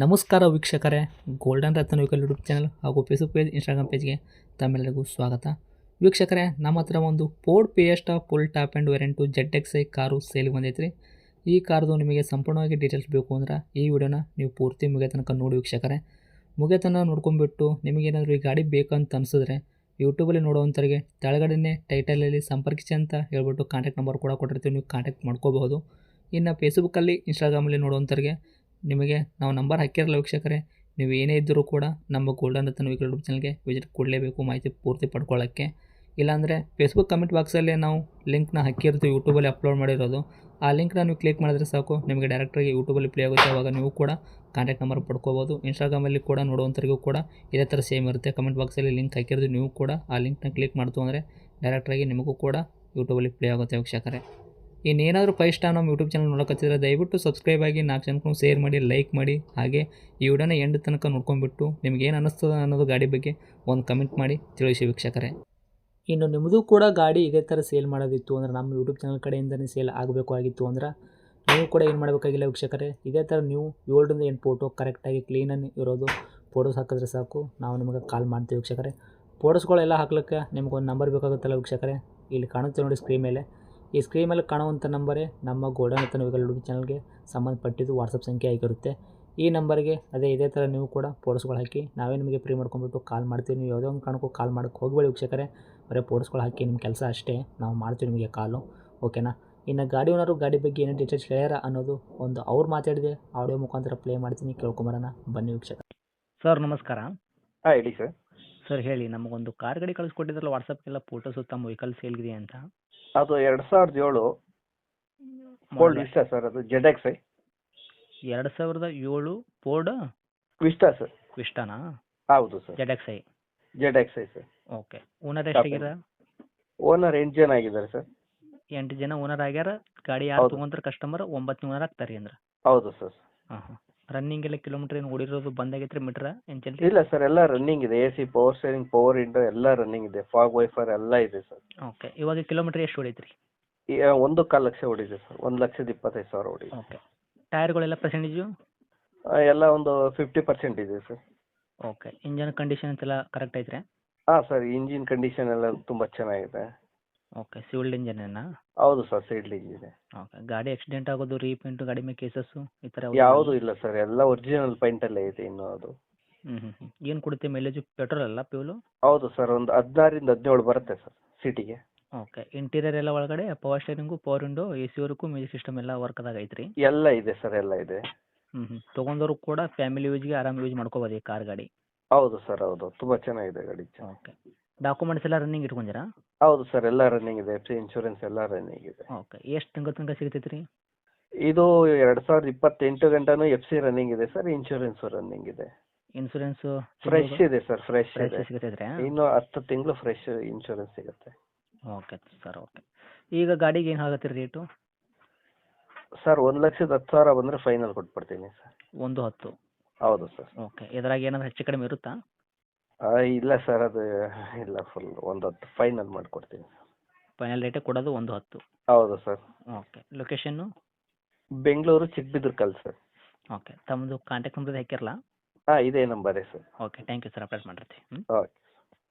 ನಮಸ್ಕಾರ ವೀಕ್ಷಕರೇ, golden Ratna vehicle YouTube channel ಹಾಗೂ ಫೇಸ್ಬುಕ್ ಪೇಜ್, ಇನ್ಸ್ಟಾಗ್ರಾಮ್ ಪೇಜ್ಗೆ ತಮ್ಮೆಲ್ಲರಿಗೂ ಸ್ವಾಗತ. ವೀಕ್ಷಕರೇ, ನಮ್ಮ ಹತ್ರ ಒಂದು Ford Fiesta full top end variant ZXi car ಸೇಲಿಗೆ ಬಂದೈತ್ರಿ. ಈ ಕಾರ್ದು ನಿಮಗೆ ಸಂಪೂರ್ಣವಾಗಿ ಡೀಟೇಲ್ಸ್ ಬೇಕು ಅಂದ್ರೆ ಈ ವಿಡಿಯೋನ ನೀವು ಪೂರ್ತಿ ಮುಗಿಯೋ ತನಕ ನೋಡಿ ವೀಕ್ಷಕರೇ. ಮುಗಿಯೋ ತನಕ ನೋಡ್ಕೊಂಡ್ಬಿಟ್ಟು ನಿಮಗೇನಾದರೂ ಈ ಗಾಡಿ ಬೇಕಂತ ಅನಿಸಿದ್ರೆ ಯೂಟ್ಯೂಬಲ್ಲಿ ನೋಡುವಂಥವ್ರಿಗೆ ಕೆಳಗಡೆನೇ ಟೈಟಲಲ್ಲಿ ಸಂಪರ್ಕಿಸಿ ಅಂತ ಹೇಳ್ಬಿಟ್ಟು ಕಾಂಟ್ಯಾಕ್ಟ್ ನಂಬರ್ ಕೂಡ ಕೊಟ್ಟಿರ್ತೀವಿ, ನೀವು ಕಾಂಟ್ಯಾಕ್ಟ್ ಮಾಡ್ಕೋಬಹುದು. ಇನ್ನು ಫೇಸ್ಬುಕ್ಕಲ್ಲಿ, ಇನ್ಸ್ಟಾಗ್ರಾಮಲ್ಲಿ ನೋಡುವಂಥವ್ರಿಗೆ ನಿಮಗೆ ನಾವು ನಂಬರ್ ಹಾಕಿರಲ್ಲ ವೀಕ್ಷಕರೇ, ನೀವು ಏನೇ ಇದ್ದರೂ ಕೂಡ ನಮ್ಮ ಗೋಲ್ಡನ್ ರತ್ನ ವೆಹಿಕಲ್ ಯೂಟ್ಯೂಬ್ ಚಾನಲ್ಗೆ ವಿಸಿಟ್ ಕೊಡಲೇಬೇಕು ಮಾಹಿತಿ ಪೂರ್ತಿ ಪಡ್ಕೊಳ್ಳೋಕ್ಕೆ. ಇಲ್ಲಾಂದರೆ ಫೇಸ್ಬುಕ್ ಕಮೆಂಟ್ ಬಾಕ್ಸಲ್ಲಿ ನಾವು ಲಿಂಕ್ನ ಹಾಕಿರ್ತೀವಿ, ಯೂಟ್ಯೂಬಲ್ಲಿ ಅಪ್ಲೋಡ್ ಮಾಡಿರೋದು. ಆ ಲಿಂಕ್ನ ನೀವು ಕ್ಲಿಕ್ ಮಾಡಿದ್ರೆ ಸಾಕು, ನಿಮಗೆ ಡೈರೆಕ್ಟಾಗಿ ಯೂಟ್ಯೂಬಲ್ಲಿ ಪ್ಲೇ ಆಗುತ್ತೆ. ಆವಾಗ ನೀವು ಕೂಡ ಕಾಂಟ್ಯಾಕ್ಟ್ ನಂಬರ್ ಪಡ್ಕೋಬೋದು. ಇನ್ಸ್ಟಾಗ್ರಾಮಲ್ಲಿ ಕೂಡ ನೋಡುವಂಥವ್ರಿಗೂ ಕೂಡ ಇದೇ ಥರ ಸೇಮ್ ಇರುತ್ತೆ. ಕಮೆಂಟ್ ಬಾಕ್ಸಲ್ಲಿ ಲಿಂಕ್ ಹಾಕಿರೋದು, ನೀವು ಕೂಡ ಆ ಲಿಂಕ್ನ ಕ್ಲಿಕ್ ಮಾಡ್ತು ಅಂದರೆ ಡೈರೆಕ್ಟಾಗಿ ನಿಮಗೂ ಕೂಡ ಯೂಟ್ಯೂಬಲ್ಲಿ ಪ್ಲೇ ಆಗುತ್ತೆ ವೀಕ್ಷಕರೇ. ಇನ್ನೇನಾದರೂ 5 ಸ್ಟಾರ್ ನಮ್ಮ ಯೂಟ್ಯೂಬ್ ಚಾನಲ್ ನೋಡೋಕತ್ತಿದ್ರೆ ದಯವಿಟ್ಟು ಸಬ್ಸ್ಕ್ರೈಬ್ ಆಗಿ 4 ಜನಕ್ಕೂ ಶೇರ್ ಮಾಡಿ, ಲೈಕ್ ಮಾಡಿ. ಹಾಗೆ ಈ ವಿಡಿಯೋನ ಎಂಡ್ ತನಕ ನೋಡ್ಕೊಂಡ್ಬಿಟ್ಟು ನಿಮ್ಗೆ ಏನು ಅನ್ನಿಸ್ತದೆ ಅನ್ನೋದು ಗಾಡಿ ಬಗ್ಗೆ ಒಂದು ಕಮೆಂಟ್ ಮಾಡಿ ತಿಳಿಸಿ ವೀಕ್ಷಕರೇ. ಇನ್ನು ನಿಮ್ಮದು ಕೂಡ ಗಾಡಿ ಇದೇ ಥರ ಸೇಲ್ ಮಾಡೋದಿತ್ತು ಅಂದರೆ, ನಮ್ಮ ಯೂಟ್ಯೂಬ್ ಚಾನಲ್ ಕಡೆಯಿಂದನೇ ಸೇಲ್ ಆಗಬೇಕು ಆಗಿತ್ತು ಅಂದ್ರೆ ನೀವು ಕೂಡ ಏನು ಮಾಡಬೇಕಾಗಿಲ್ಲ ವೀಕ್ಷಕರೇ, ಇದೇ ಥರ ನೀವು 7 ರಿಂದ 8 ಫೋಟೋ ಕರೆಕ್ಟಾಗಿ ಕ್ಲೀನಾಗಿ ಇರೋದು ಫೋಟೋಸ್ ಹಾಕಿದ್ರೆ ಸಾಕು, ನಾವು ನಿಮಗೆ ಕಾಲ್ ಮಾಡ್ತೀವಿ ವೀಕ್ಷಕರೇ. ಫೋಟೋಸ್ಗಳೆಲ್ಲ ಹಾಕ್ಲಿಕ್ಕೆ ನಿಮ್ಗೊಂದು ನಂಬರ್ ಬೇಕಾಗುತ್ತಲ್ಲ ವೀಕ್ಷಕರೇ, ಇಲ್ಲಿ ಕಾಣುತ್ತೆ ನೋಡಿ ಸ್ಕ್ರೀನ್ ಮೇಲೆ. ಈ ಸ್ಕ್ರೀನ್ ಮೇಲೆ ಕಾಣುವಂಥ ನಂಬರೇ ನಮ್ಮ ಗೋಲ್ಡನ್ ರತ್ನ ವೆಹಿಕಲ್ ಯೂಟ್ಯೂಬ್ ಚಾನಲ್ಗೆ ಸಂಬಂಧಪಟ್ಟಿದ್ದು ವಾಟ್ಸಪ್ ಸಂಖ್ಯೆ ಆಗಿರುತ್ತೆ. ಈ ನಂಬರ್ಗೆ ಇದೇ ಥರ ನೀವು ಕೂಡ ಫೋಟೋಸ್ಗಳು ಹಾಕಿ ನಾವೇ ನಿಮಗೆ ಫ್ರೀ ಮಾಡ್ಕೊಂಡ್ಬಿಟ್ಟು ಕಾಲ್ ಮಾಡ್ತೀವಿ. ನೀವು ಯಾವುದೋ ಒಂದು ಕಾರಣಕ್ಕೂ ಕಾಲ್ ಮಾಡೋಕ್ಕೆ ಹೋಗಬೇಡಿ ವೀಕ್ಷಕರೇ, ಬರೀ ಫೋಟೋಸ್ಗಳು ಹಾಕಿ ನಿಮ್ಮ ಕೆಲಸ ಅಷ್ಟೇ, ನಾವು ಮಾಡ್ತೀವಿ ನಿಮಗೆ ಕಾಲು, ಓಕೆನಾ. ಇನ್ನು ಗಾಡಿ ಓನರು ಗಾಡಿ ಬಗ್ಗೆ ಏನೇನು ಡೀಟೇಲ್ಸ್ ಹೇಳ್ಯಾರ ಅನ್ನೋದು ಒಂದು ಅವ್ರು ಮಾತಾಡಿದೆ ಆಡಿಯೋ ಮುಖಾಂತರ ಪ್ಲೇ ಮಾಡ್ತೀನಿ, ಕೇಳ್ಕೊಂಬರೋಣ ಬನ್ನಿ ವೀಕ್ಷಕ. ಸರ್ ನಮಸ್ಕಾರ. ಹಾಂ ಹೇಳಿ ಸರ್. ಸರ್ ಹೇಳಿ, ನಮಗೊಂದು ಕಾರ್ ಗಾಡಿ ಕಳಿಸ್ಕೊಟ್ಟಿದ್ರಲ್ಲ ವಾಟ್ಸಪ್ಗೆಲ್ಲ ಫೋಟೋಸು, ತಮ್ಮ ವೆಹಿಕಲ್ ಸೇಲ್ಗಿದೆ ಅಂತ. ಅದು 2007 ಫೋರ್ಡ್ ವಿಸ್ಟಾ ಸರ್, ಅದು ZXi 2007 ಫೋರ್ಡ್ ವಿಸ್ಟಾ ಸರ್. ವಿಸ್ಟಾನಾ? ಹೌದು sir, ZXi sir. Okay. Owner ಎಷ್ಟಾಗ್ಯಾರ? ಓನರ್ 8 ಜನ ಆಗಿದ್ದಾರೆ ಸರ್. 8 ಜನ ಓನರ್ ಆಗ್ಯಾರ. ಗಾಡಿ ಯಾರು ಹೌದು. ತೊಗೊಂತಾರೆ ಕಸ್ಟಮರ್ 9 ಓನರ್ ಆಗ್ತಾರೆ ಅಂದ್ರೆ? ಹೌದು ಸರ್. ಹಾಂ. ರನ್ನಿಂಗ್ ಎಲ್ಲ ಕಿಲೋಮೀಟ್ರ್ ಏನು ಓಡಿರೋದು ಬಂದಾಗೈತ್ರಿ ಮೀಟ್ರ ಎಂಚಲ್ಲಿ? ಇಲ್ಲ ಸರ್, ಎಲ್ಲ ರನ್ನಿಂಗ್ ಇದೆ. AC, power steering, power window ಎಲ್ಲ ರನ್ನಿಂಗ್ ಇದೆ. ಫಾಗ್ ವೈಫರ್ ಎಲ್ಲ ಇದೆ ಸರ್. ಓಕೆ. ಇವಾಗ ಕಿಲೋಮೀಟ್ರ್ ಎಷ್ಟು ಹೊಡೈತ್ರಿ? 1.25 ಲಕ್ಷ ಹೊಡಿದೆ ಸರ್. 1,25,000 ಹೊಡಿದೆ. ಓಕೆ. ಟೈರ್ಗಳೆಲ್ಲ ಪರ್ಸೆಂಟೇಜು? ಎಲ್ಲ ಒಂದು 50% ಇದೆ ಸರ್. ಓಕೆ. ಇಂಜನ್ ಕಂಡೀಷನ್ ಎಲ್ಲ ಕರೆಕ್ಟ್ ಐತ್ರಿ? ಹಾಂ ಸರ್, ಇಂಜಿನ್ ಕಂಡೀಷನ್ ಎಲ್ಲ ತುಂಬ ಚೆನ್ನಾಗಿದೆ. ಓಕೆ. ಸಿವಿಲ್ಡ್ ಇಂಜನೇನಾ? ಹೌದು ಸರ್, ಸೈಡ್ ಇಂಜಿನ್. ಓಕೆ. ಗಾಡಿ ಆಕ್ಸಿಡೆಂಟ್ ಆಗೋದು, ರೀಪೇಂಟು, ಗಾಡಿ ಮೇಲೆ ಕೇಸಸ್ಸು ಈ ಥರ ಯಾವುದೂ ಇಲ್ಲ ಸರ್, ಎಲ್ಲ ಒರಿಜಿನಲ್ ಪೈಂಟಲ್ಲೇ ಇದೆ ಇನ್ನು ಅದು. ಏನು ಕೊಡುತ್ತೆ ಮೈಲೇಜು? ಪೆಟ್ರೋಲ್ ಅಲ್ಲ, ಫ್ಯೂಲು? ಹೌದು ಸರ್, ಒಂದು 16 ರಿಂದ 17 ಬರುತ್ತೆ ಸರ್ ಸಿಟಿಗೆ. ಓಕೆ. ಇಂಟೀರಿಯರ್ ಎಲ್ಲ ಒಳಗಡೆ power steering, power window, AC ವರೆಗೂ ಮ್ಯೂಸಿಕ್ ಸಿಸ್ಟಮ್ ಎಲ್ಲ ವರ್ಕ್ದಾಗ ಐತ್ರಿ? ಎಲ್ಲ ಇದೆ ಸರ್, ಎಲ್ಲ ಇದೆ. ತೊಗೊಂಡವರು ಕೂಡ ಫ್ಯಾಮಿಲಿ ಯೂಸ್ಗೆ ಆರಾಮ್ ಯೂಸ್ ಮಾಡ್ಕೋಬೋದು ಈ ಕಾರ್ ಗಾಡಿ? ಹೌದು ಸರ್, ಹೌದು, ತುಂಬ ಚೆನ್ನಾಗಿದೆ ಗಾಡಿ. ಓಕೆ. ಡಾಕ್ಯುಮೆಂಟ್ಸ್ ಎಲ್ಲ ರನ್ನಿಂಗ್ ಇಟ್ಕೊಂಡಿರಾ? ಹೌದು ಸರ್, ಎಲ್ಲ ರನ್ನಿಂಗ್ ಇದೆ. ಇನ್ಶೂರೆನ್ಸ್ ಎಲ್ಲ ರನ್ನಿಂಗ್ ಇದೆ. ಓಕೆ. ಎಷ್ಟು ತಿಂಗಳ ತನಕ ಸಿಗ್ತೈತೆ ರೀ? ಇದು 2028 ಗಂಟನೂ FC ರನ್ನಿಂಗ್ ಇದೆ ಸರ್, ಇನ್ಶೂರೆನ್ಸ್ ರನ್ನಿಂಗ್ ಇದೆ. ಇನ್ಸೂರೆನ್ಸು ಫ್ರೆಶ್ ಇದೆ ಸರ್, ಫ್ರೆಶ್ ಇದೆ. ಸಿಗ್ತೈತ್ರಿ? ಇನ್ನು 10 ತಿಂಗಳು ಫ್ರೆಶ್ ಇನ್ಶೂರೆನ್ಸ್ ಸಿಗುತ್ತೆ. Okay sir. ಓಕೆ. ಈಗ ಗಾಡಿಗೆ ಏನು ಆಗುತ್ತೆ ರೇಟು? ಸರ್, 1,10,000 ಬಂದರೆ ಫೈನಲ್ ಕೊಟ್ಬಿಡ್ತೀನಿ ಸರ್. 1.10? ಹೌದು ಸರ್. ಓಕೆ. ಇದ್ರಾಗ ಏನಾದ್ರು ಹೆಚ್ಚು ಕಡಿಮೆ ಇರುತ್ತಾ? ಇಲ್ಲ ಸರ್, ಅದು ಇಲ್ಲ, ಫುಲ್ 1.10 ಫೈನಲ್ ಮಾಡಿಕೊಡ್ತೀನಿ ಸರ್. ಫೈನಲ್ ರೇಟೇ ಕೊಡೋದು 1.10? ಹೌದು sir. Okay. Location? Bengaluru Chikkabidrakal sir. Okay. ತಮ್ಮದು ಕಾಂಟ್ಯಾಕ್ಟ್ ನಂಬರ್ ಹಾಕಿರಲ್ಲ? ಹಾಂ, ಇದೇ ನಂಬರೇ sir. Okay. Thank you sir, update ಮಾಡಿರ್ತೀವಿ. ಓಕೆ.